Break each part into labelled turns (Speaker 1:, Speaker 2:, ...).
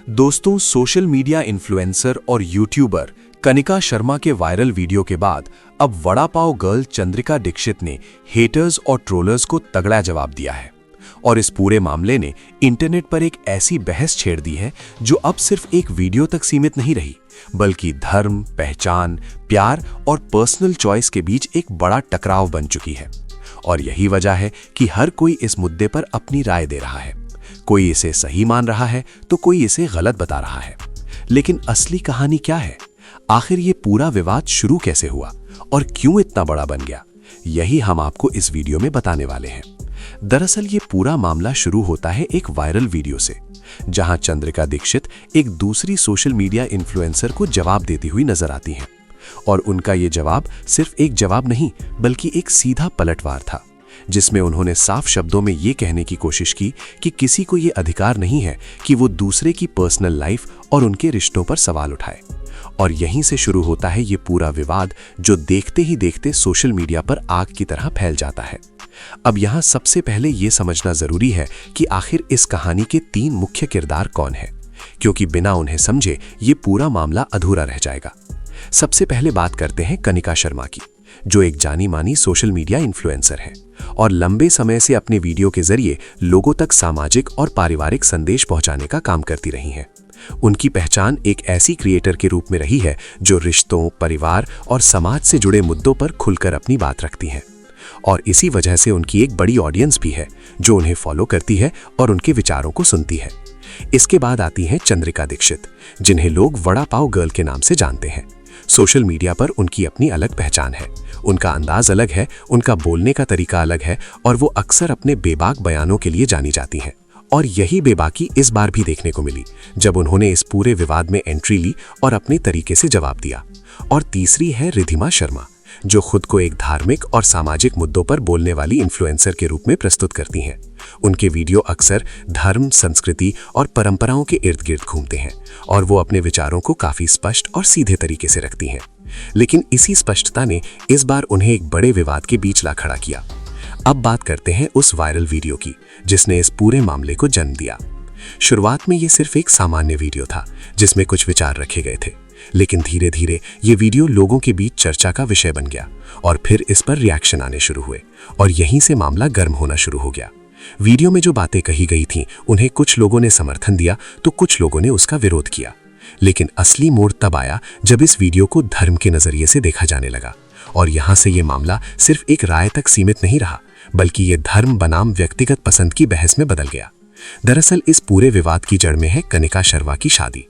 Speaker 1: दोस्तों, social media influencer और YouTuber Kanika Sharma के वायरल वीडियो के बाद अब वड़ा पाव गर्ल चंद्रिका दीक्षित ने हेटर्स और ट्रोलर्स को तगड़ा जवाब दिया है। और इस पूरे मामले ने इंटरनेट पर एक ऐसी बहस छेड़ दी है जो अब सिर्फ एक वीडियो तक सीमित नहीं रही, बल्कि धर्म, पहचान, प्यार और पर्सनल चॉइस के बीच एक बड़ा टकराव बन चुकी है। और यही वजह है कि हर कोई इस मुद्दे पर अपनी राय दे रहा है। कोई इसे सही मान रहा है तो कोई इसे गलत बता रहा है। लेकिन असली कहानी क्या है? आखिर ये पूरा विवाद शुरू कैसे हुआ और क्यों इतना बड़ा बन गया? यही हम आपको इस वीडियो में बताने वाले हैं। दरअसल ये पूरा मामला शुरू होता है एक वायरल वीडियो से, जहां चंद्रिका दीक्षित एक दूसरी सोशल मीडिया इन्फ्लुएंसर को जवाब देती हुई नजर आती हैं। और उनका ये जवाब सिर्फ एक जवाब नहीं, बल्कि एक सीधा पलटवार था, जिसमें उन्होंने साफ शब्दों में ये कहने की कोशिश की कि किसी को ये अधिकार नहीं है कि वो दूसरे की पर्सनल लाइफ और उनके रिश्तों पर सवाल उठाए। और यहीं से शुरू होता है ये पूरा विवाद, जो देखते ही देखते सोशल मीडिया पर आग की तरह फैल जाता है। अब यहाँ सबसे पहले ये समझना जरूरी है कि आखिर इस कहानी के 3 मुख्य किरदार कौन हैं, क्योंकि बिना उन्हें समझे ये पूरा मामला अधूरा रह जाएगा। सबसे पहले बात करते हैं कनिका शर्मा की, जो एक जानी मानी सोशल मीडिया इन्फ्लुएंसर है और लंबे समय से अपने वीडियो के जरिए लोगों तक सामाजिक और पारिवारिक संदेश पहुंचाने का काम करती रही हैं। उनकी पहचान एक ऐसी क्रिएटर के रूप में रही है जो रिश्तों, परिवार और समाज से जुड़े मुद्दों पर खुलकर अपनी बात रखती हैं। और इसी वजह से उनकी एक बड़ी ऑडियंस भी है जो उन्हें फॉलो करती है और उनके विचारों को सुनती है। इसके बाद आती हैं चंद्रिका दीक्षित, जिन्हें लोग वड़ा पाव गर्ल के नाम से जानते हैं। सोशल मीडिया पर उनकी अपनी अलग पहचान है, उनका अंदाज अलग है, उनका बोलने का तरीका अलग है और वो अक्सर अपने बेबाक बयानों के लिए जानी जाती हैं। और यही बेबाकी इस बार भी देखने को मिली, जब उन्होंने इस पूरे विवाद में एंट्री ली और अपने तरीके से जवाब दिया। और तीसरी है रिद्धिमा शर्मा, जो खुद को एक धार्मिक और सामाजिक मुद्दों पर बोलने वाली इन्फ्लुएंसर के रूप में प्रस्तुत करती हैं। उनके वीडियो अक्सर धर्म, संस्कृति और परंपराओं के इर्द गिर्द घूमते हैं और वो अपने विचारों को काफी स्पष्ट और सीधे तरीके से रखती हैं। लेकिन इसी स्पष्टता ने इस बार उन्हें एक बड़े विवाद के बीच ला खड़ा किया। अब बात करते हैं उस वायरल वीडियो की जिसने इस पूरे मामले को जन्म दिया। शुरुआत में ये सिर्फ एक सामान्य वीडियो था जिसमें कुछ विचार रखे गए थे, लेकिन धीरे धीरे ये वीडियो लोगों के बीच चर्चा का विषय बन गया और फिर इस पर रिएक्शन आने शुरू हुए और यहीं से मामला गर्म होना शुरू हो गया। वीडियो में जो बातें कही गई थीं, उन्हें कुछ लोगों ने समर्थन दिया तो कुछ लोगों ने उसका विरोध किया। लेकिन असली मोड़ तब आया जब इस वीडियो को धर्म के नजरिए से देखा जाने लगा और यहाँ से ये मामला सिर्फ एक राय तक सीमित नहीं रहा, बल्कि ये धर्म बनाम व्यक्तिगत पसंद की बहस में बदल गया। दरअसल इस पूरे विवाद की जड़ में है कनिका शर्मा की शादी।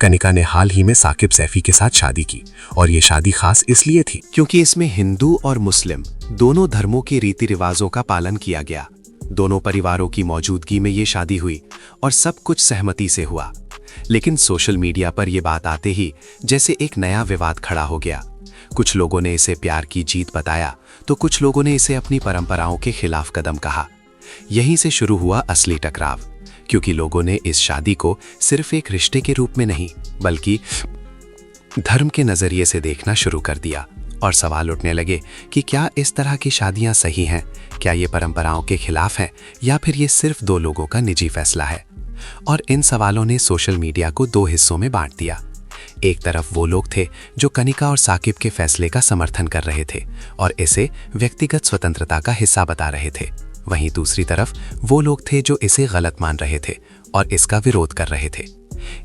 Speaker 1: कनिका ने हाल ही में साकिब सैफी के साथ शादी की और ये शादी खास इसलिए थी क्योंकि इसमें हिंदू और मुस्लिम दोनों धर्मों के रीति रिवाजों का पालन किया गया। दोनों परिवारों की मौजूदगी में ये शादी हुई और सब कुछ सहमति से हुआ। लेकिन सोशल मीडिया पर यह बात आते ही जैसे एक नया विवाद खड़ा हो गया। कुछ लोगों ने इसे प्यार की जीत बताया तो कुछ लोगों ने इसे अपनी परंपराओं के खिलाफ कदम कहा। यहीं से शुरू हुआ असली टकराव, क्योंकि लोगों ने इस शादी को सिर्फ एक रिश्ते के रूप में नहीं, बल्कि धर्म के नजरिए से देखना शुरू कर दिया और सवाल उठने लगे कि क्या इस तरह की शादियां सही हैं? क्या ये परंपराओं के खिलाफ हैं या फिर ये सिर्फ 2 लोगों का निजी फैसला है? और इन सवालों ने सोशल मीडिया को 2 हिस्सों में बांट दिया। एक तरफ वो लोग थे जो कनिका और साकिब के फैसले का समर्थन कर रहे थे और इसे व्यक्तिगत स्वतंत्रता का हिस्सा बता रहे थे। वहीं दूसरी तरफ वो लोग थे जो इसे गलत मान रहे थे और इसका विरोध कर रहे थे।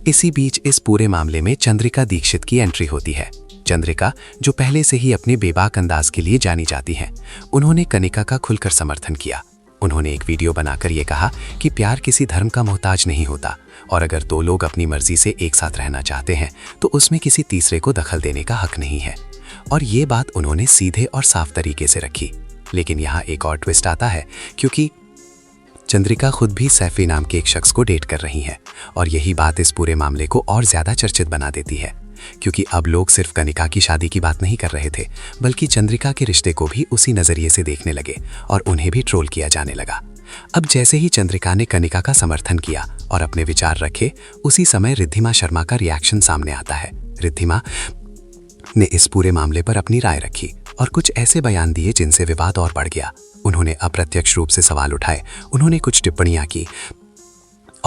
Speaker 1: इसी बीच इस पूरे मामले में चंद्रिका दीक्षित की एंट्री होती है। चंद्रिका, जो पहले से ही अपने बेबाक अंदाज के लिए जानी जाती हैं, उन्होंने कनिका का खुलकर समर्थन किया। उन्होंने एक वीडियो बनाकर ये कहा कि प्यार किसी धर्म का मोहताज नहीं होता और अगर 2 लोग अपनी मर्जी से एक साथ रहना चाहते हैं तो उसमें किसी तीसरे को दखल देने का हक नहीं है। और ये बात उन्होंने सीधे और साफ तरीके से रखी। लेकिन यहाँ एक और ट्विस्ट आता है, क्योंकि चंद्रिका खुद भी सैफी नाम के एक शख्स को डेट कर रही है और यही बात इस पूरे मामले को और ज्यादा चर्चित बना देती है, क्योंकि अब लोग सिर्फ कनिका की शादी की बात नहीं कर रहे थे, बल्कि चंद्रिका के रिश्ते को भी उसी नजरिए से देखने लगे और उन्हें भी ट्रोल किया जाने लगा। अब जैसे ही चंद्रिका ने कनिका का समर्थन किया और अपने विचार रखे, उसी समय रिद्धिमा शर्मा का रिएक्शन सामने आता है। रिद्धिमा ने इस पूरे मामले पर अपनी राय रखी और कुछ ऐसे बयान दिए जिनसे विवाद और बढ़ गया। उन्होंने अप्रत्यक्ष रूप से सवाल उठाए, उन्होंने कुछ टिप्पणियां की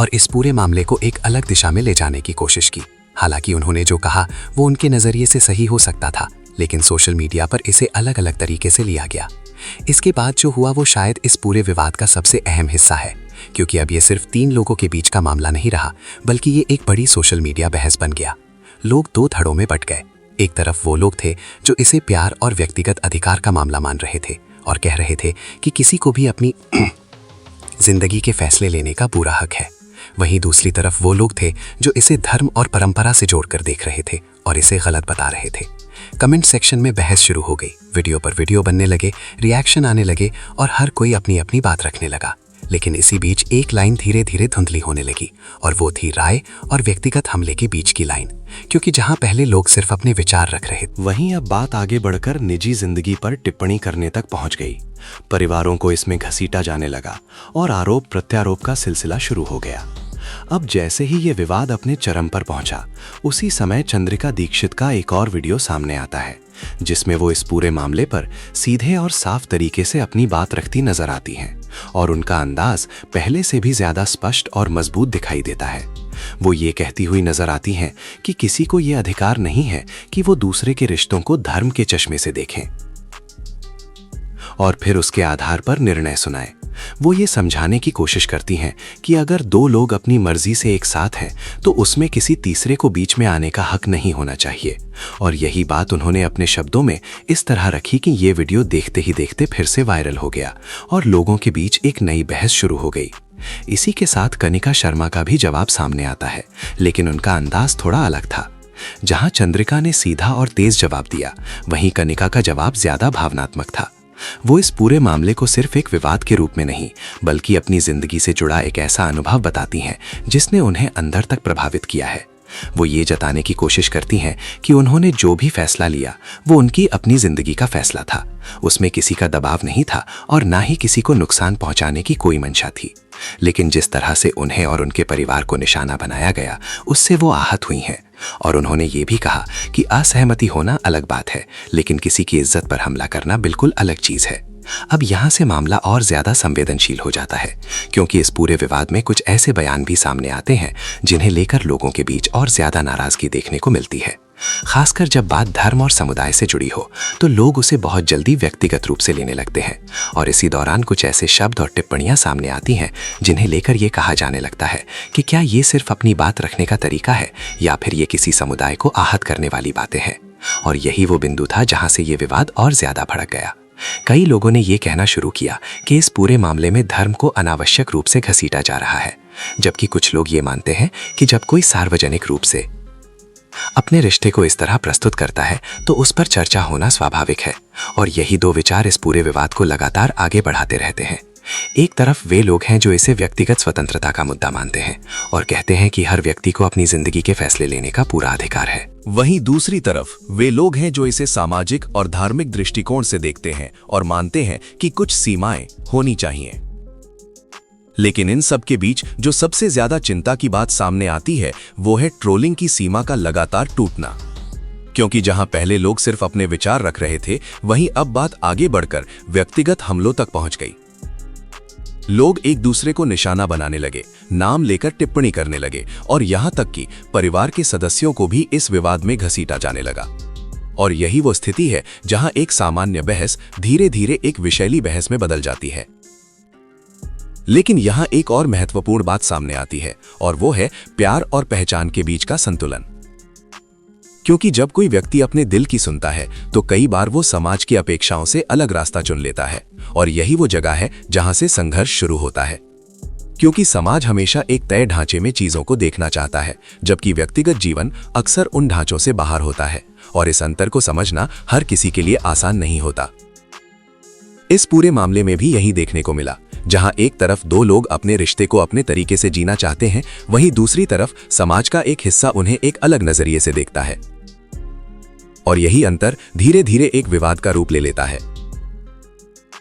Speaker 2: और इस पूरे मामले को एक अलग दिशा में ले जाने की कोशिश की। हालांकि उन्होंने जो कहा वो उनके नजरिए से सही हो सकता था, लेकिन सोशल मीडिया पर इसे अलग अलग तरीके से लिया गया। इसके बाद जो हुआ वो शायद इस पूरे विवाद का सबसे अहम हिस्सा है, क्योंकि अब ये सिर्फ 3 लोगों के बीच का मामला नहीं रहा, बल्कि ये एक बड़ी सोशल मीडिया बहस बन गया। लोग 2 धड़ों में बंट गए। एक तरफ वो लोग थे जो इसे प्यार और व्यक्तिगत अधिकार का मामला मान रहे थे और कह रहे थे कि किसी को भी अपनी जिंदगी के फैसले लेने का पूरा हक है। वहीं दूसरी तरफ वो लोग थे जो इसे धर्म और परंपरा से जोड़कर देख रहे थे और इसे गलत बता रहे थे। कमेंट सेक्शन में बहस शुरू हो गई, वीडियो पर वीडियो बनने लगे, रिएक्शन आने लगे और हर कोई अपनी अपनी बात रखने लगा। लेकिन इसी बीच एक लाइन धीरे धीरे धुंधली होने लगी और वो थी राय और व्यक्तिगत हमले के बीच की लाइन, क्योंकि जहां पहले लोग सिर्फ अपने विचार रख रहे थे,
Speaker 1: वहीं अब बात आगे बढ़कर निजी जिंदगी पर टिप्पणी करने तक पहुंच गई। परिवारों को इसमें घसीटा जाने लगा और आरोप प्रत्यारोप का सिलसिला शुरू हो गया। अब जैसे ही ये विवाद अपने चरम पर पहुंचा, उसी समय चंद्रिका दीक्षित का एक और वीडियो सामने आता है, जिसमें वो इस पूरे मामले पर सीधे और साफ तरीके से अपनी बात रखती नजर आती हैं और उनका अंदाज पहले से भी ज्यादा स्पष्ट और मजबूत दिखाई देता है। वो ये कहती हुई नजर आती हैं कि किसी को ये अधिकार नहीं है कि वो दूसरे के रिश्तों को धर्म के चश्मे से देखें और फिर उसके आधार पर निर्णय सुनाएं। वो ये समझाने की कोशिश करती हैं कि अगर 2 लोग अपनी मर्जी से एक साथ हैं तो उसमें किसी तीसरे को बीच में आने का हक नहीं होना चाहिए। और यही बात उन्होंने अपने शब्दों में इस तरह रखी कि ये वीडियो देखते ही देखते फिर से वायरल हो गया और लोगों के बीच एक नई बहस शुरू हो गई। इसी के साथ कनिका शर्मा का भी जवाब सामने आता है, लेकिन उनका अंदाज थोड़ा अलग था। जहां चंद्रिका ने सीधा और तेज जवाब दिया, वहीं कनिका का जवाब ज्यादा भावनात्मक था। वो इस पूरे मामले को सिर्फ एक विवाद के रूप में नहीं, बल्कि अपनी जिंदगी से जुड़ा एक ऐसा अनुभव बताती हैं जिसने उन्हें अंदर तक प्रभावित किया है। वो ये जताने की कोशिश करती हैं कि उन्होंने जो भी फैसला लिया वो उनकी अपनी जिंदगी का फैसला था, उसमें किसी का दबाव नहीं था और ना ही किसी को नुकसान पहुंचाने की कोई मंशा थी। लेकिन जिस तरह से उन्हें और उनके परिवार को निशाना बनाया गया, उससे वो आहत हुई हैं और उन्होंने ये भी कहा कि असहमति होना अलग बात है, लेकिन किसी की इज्जत पर हमला करना बिल्कुल अलग चीज है। अब यहाँ से मामला और ज्यादा संवेदनशील हो जाता है, क्योंकि इस पूरे विवाद में कुछ ऐसे बयान भी सामने आते हैं जिन्हें लेकर लोगों के बीच और ज्यादा नाराजगी देखने को मिलती है। खासकर जब बात धर्म और समुदाय से जुड़ी हो तो लोग उसे बहुत जल्दी व्यक्तिगत रूप से लेने लगते हैं और इसी दौरान कुछ ऐसे शब्द और टिप्पणियां सामने आती हैं जिन्हें लेकर ये कहा जाने लगता है कि क्या ये सिर्फ अपनी बात रखने का तरीका है या फिर ये किसी समुदाय को आहत करने वाली बातें हैं। और यही वो बिंदु था जहां से ये विवाद और ज्यादा भड़क गया। कई लोगों ने ये कहना शुरू किया कि इस पूरे मामले में धर्म को अनावश्यक रूप से घसीटा जा रहा है, जबकि कुछ लोग ये मानते हैं कि जब कोई सार्वजनिक रूप से अपने रिश्ते को इस तरह प्रस्तुत करता है तो उस पर चर्चा होना स्वाभाविक है। और यही 2 विचार इस पूरे विवाद को लगातार आगे बढ़ाते रहते हैं। एक तरफ वे लोग हैं जो इसे व्यक्तिगत स्वतंत्रता का मुद्दा मानते हैं और कहते हैं कि हर व्यक्ति को अपनी जिंदगी के फैसले लेने का पूरा अधिकार है। वहीं दूसरी तरफ वे लोग हैं जो इसे सामाजिक और धार्मिक दृष्टिकोण से देखते हैं और मानते हैं कि कुछ सीमाएं होनी चाहिए। लेकिन इन सब के बीच जो सबसे ज्यादा चिंता की बात सामने आती है वो है ट्रोलिंग की सीमा का लगातार टूटना। क्योंकि जहां पहले लोग सिर्फ अपने विचार रख रहे थे, वहीं अब बात आगे बढ़कर व्यक्तिगत हमलों तक पहुंच गई। लोग एक दूसरे को निशाना बनाने लगे, नाम लेकर टिप्पणी करने लगे और यहां तक कि परिवार के सदस्यों को भी इस विवाद में घसीटा जाने लगा। और यही वो स्थिति है जहां एक सामान्य बहस धीरे धीरे एक विषैली बहस में बदल जाती है। लेकिन यहां एक और महत्वपूर्ण बात सामने आती है और वो है प्यार और पहचान के बीच का संतुलन। क्योंकि जब कोई व्यक्ति अपने दिल की सुनता है तो कई बार वो समाज की अपेक्षाओं से अलग रास्ता चुन लेता है और यही वो जगह है जहां से संघर्ष शुरू होता है। क्योंकि समाज हमेशा एक तय ढांचे में चीजों को देखना चाहता है, जबकि व्यक्तिगत जीवन अक्सर उन ढांचों से बाहर होता है और इस अंतर को समझना हर किसी के लिए आसान नहीं होता। इस पूरे मामले में भी यही देखने को मिला, जहां एक तरफ 2 लोग अपने रिश्ते को अपने तरीके से जीना चाहते हैं, वहीं दूसरी तरफ समाज का एक हिस्सा उन्हें एक अलग नजरिए से देखता है और यही अंतर धीरे धीरे एक विवाद का रूप ले लेता है।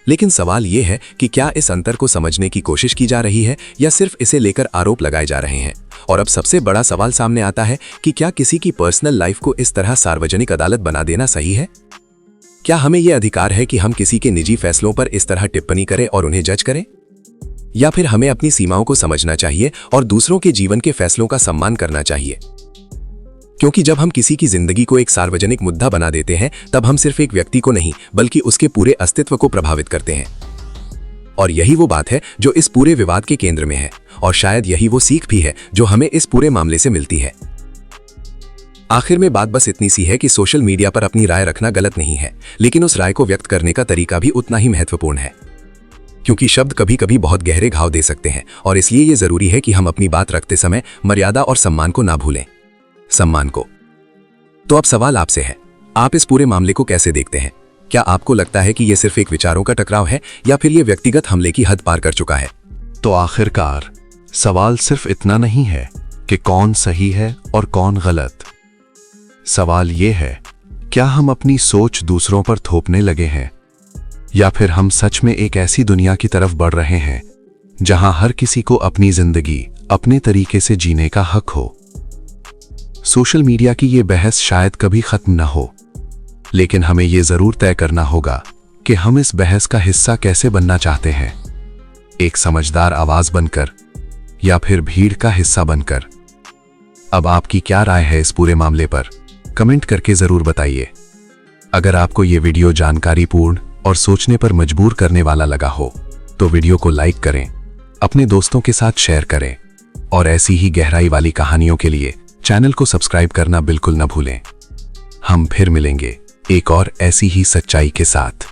Speaker 1: लेकिन सवाल यह है कि क्या इस अंतर को समझने की कोशिश की जा रही है या सिर्फ इसे लेकर आरोप लगाए जा रहे हैं। और अब सबसे बड़ा सवाल सामने आता है कि क्या किसी की पर्सनल लाइफ को इस तरह सार्वजनिक अदालत बना देना सही है। क्या हमें यह अधिकार है कि हम किसी के निजी फैसलों पर इस तरह टिप्पणी करें और उन्हें जज करें।
Speaker 2: या फिर हमें अपनी सीमाओं को समझना चाहिए और दूसरों के जीवन के फैसलों का सम्मान करना चाहिए? क्योंकि जब हम किसी की जिंदगी को एक सार्वजनिक मुद्दा बना देते हैं, तब हम सिर्फ एक व्यक्ति को नहीं बल्कि उसके पूरे अस्तित्व को प्रभावित करते हैं। और यही वो बात है जो इस पूरे विवाद के केंद्र में है, और शायद यही वो सीख भी है जो हमें इस पूरे मामले से मिलती है। आखिर में बात बस इतनी सी है कि सोशल मीडिया पर अपनी राय रखना गलत नहीं है, लेकिन उस राय को व्यक्त करने का तरीका भी उतना ही महत्वपूर्ण है। क्योंकि शब्द कभी कभी बहुत गहरे घाव दे सकते हैं, और इसलिए ये जरूरी है कि हम अपनी बात रखते समय मर्यादा और सम्मान को ना भूलें। सम्मान को। तो अब सवाल आपसे है, आप इस पूरे मामले को कैसे देखते हैं? क्या आपको लगता है कि यह सिर्फ एक विचारों का टकराव है, या फिर यह व्यक्तिगत हमले की हद पार कर चुका है?
Speaker 1: तो आखिरकार सवाल सिर्फ इतना नहीं है कि कौन सही है और कौन गलत। सवाल यह है, क्या हम अपनी सोच दूसरों पर थोपने लगे हैं, या फिर हम सच में एक ऐसी दुनिया की तरफ बढ़ रहे हैं जहां हर किसी को अपनी जिंदगी अपने तरीके से जीने का हक हो। सोशल मीडिया की ये बहस शायद कभी खत्म न हो, लेकिन हमें ये जरूर तय करना होगा कि हम इस बहस का हिस्सा कैसे बनना चाहते हैं, एक समझदार आवाज बनकर या फिर भीड़ का हिस्सा बनकर। अब आपकी क्या राय है इस पूरे मामले पर? कमेंट करके जरूर बताइए। अगर आपको ये वीडियो जानकारीपूर्ण और सोचने पर मजबूर करने वाला लगा हो तो वीडियो को लाइक करें, अपने दोस्तों के साथ शेयर करें, और ऐसी ही गहराई वाली कहानियों के लिए चैनल को सब्सक्राइब करना बिल्कुल न भूलें। हम फिर मिलेंगे एक और ऐसी ही सच्चाई के साथ।